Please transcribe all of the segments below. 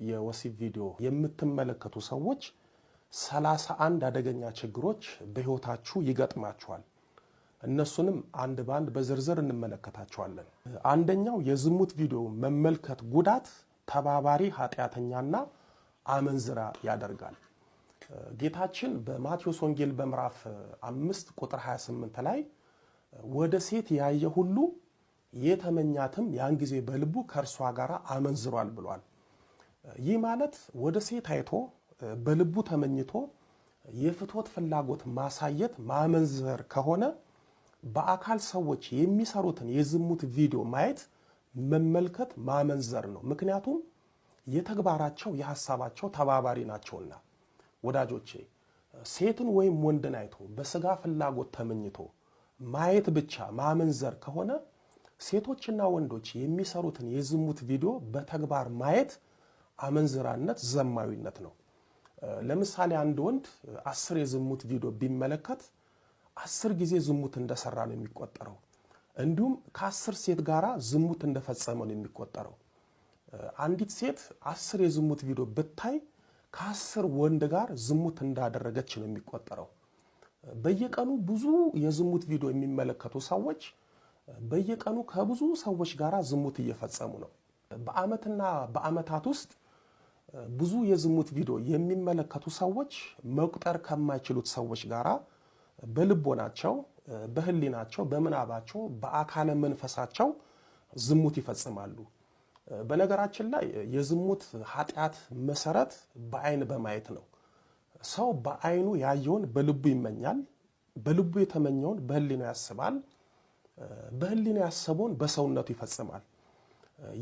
የወሲብ ቪዲዮ የምትመለከቱ ሰዎች 31 አደገኛ ችግሮች በህይወታችሁ ይገጥማችኋል። እነሱንም አንድ ባንድ በዝርዝር እንመለከታቸዋለን። አንደኛው የዝሙት ቪዲዮ መመልከት ጉዳት ተባባሪ ኃጢያተኛና አመንዝራ ያደርጋል። ጌታችን በማቴዎስ ወንጌል በምዕራፍ 5 ቁጥር 28 ላይ ወደ ሴት ያየ ሁሉ የተመኛትም ያን ጊዜ በልቡ ከርሷ ጋር አመንዝሯል ብሏል። ይህ ማለት ወደ ሴት አይቶ በልቡ ተመኝቶ የፍትወት ፍላጎት ማሳየት ማመንዘር ከሆነ በአካል ሰዎች የሚሰሩትን የዝሙት ቪዲዮ ማየት መመልከት ማመንዘር ነው። ምክንያቱም የተግባራቸው የሐሳባቸው ተባባሪ ናቸውና። ወዳጆቼ ሴትን ወይም ወንድን አይቶ በስጋ ፍላጎት ተመኝቶ ማየት ብቻ ማመንዘር ከሆነ ሴቶችና ወንዶች የሚሰሩትን የዝሙት ቪዲዮ በተግባር ማየት አመንዝራነት፣ ዘማዊነት ነው። ለምሳሌ አንድ ወንድ 10 የዝሙት ቪዲዮ ቢመለከት 10 ጊዜ ዝሙት እንደሰራ ነው የሚቆጠረው። እንዲሁም ከ10 ሴት ጋራ ዝሙት እንደፈጸመ ነው የሚቆጠረው። አንዲት ሴት 10 የዝሙት ቪዲዮ ብታይ ከ10 ወንድ ጋር ዝሙት እንዳደረገች ነው የሚቆጠረው። በየቀኑ ብዙ የዝሙት ቪዲዮ የሚመለከቱ ሰዎች በየቀኑ ከብዙ ሰዎች ጋር ዝሙት እየፈጸሙ ነው። በአመትና በአመታት ውስጥ ብዙ የዝሙት ቪዲዮ የሚመለከቱ ሰዎች መቁጠር ከማይችሉት ሰዎች ጋር በልቦናቸው፣ በህሊናቸው፣ በምናባቸው፣ በአካለ መንፈሳቸው ዝሙት ይፈጽማሉ። በነገራችን ላይ የዝሙት ኃጢአት መሰረት በአይን በማየት ነው። ሰው በአይኑ ያየውን በልቡ ይመኛል፣ በልቡ የተመኘውን በህሊናው ያስባል፣ በህሊናው ያሰበውን በሰውነቱ ይፈጽማል።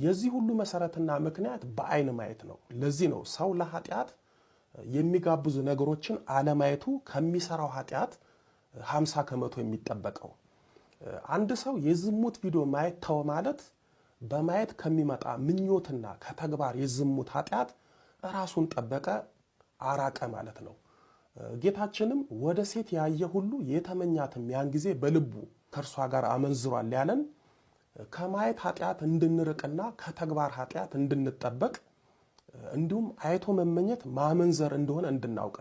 የዚህ ሁሉ መሰረትና ምክንያት በአይን ማየት ነው። ለዚህ ነው ሰው ለኃጢአት የሚጋብዙ ነገሮችን አለማየቱ ከሚሰራው ኃጢአት 50 ከመቶ የሚጠበቀው። አንድ ሰው የዝሙት ቪዲዮ ማየት ተው ማለት በማየት ከሚመጣ ምኞትና ከተግባር የዝሙት ኃጢአት ራሱን ጠበቀ፣ አራቀ ማለት ነው። ጌታችንም ወደ ሴት ያየ ሁሉ የተመኛትም ያን ጊዜ በልቡ ከርሷ ጋር አመንዝሯል ያለን ከማየት ኃጢአት እንድንርቅና ከተግባር ኃጢአት እንድንጠበቅ እንዲሁም አይቶ መመኘት ማመንዘር እንደሆነ እንድናውቅ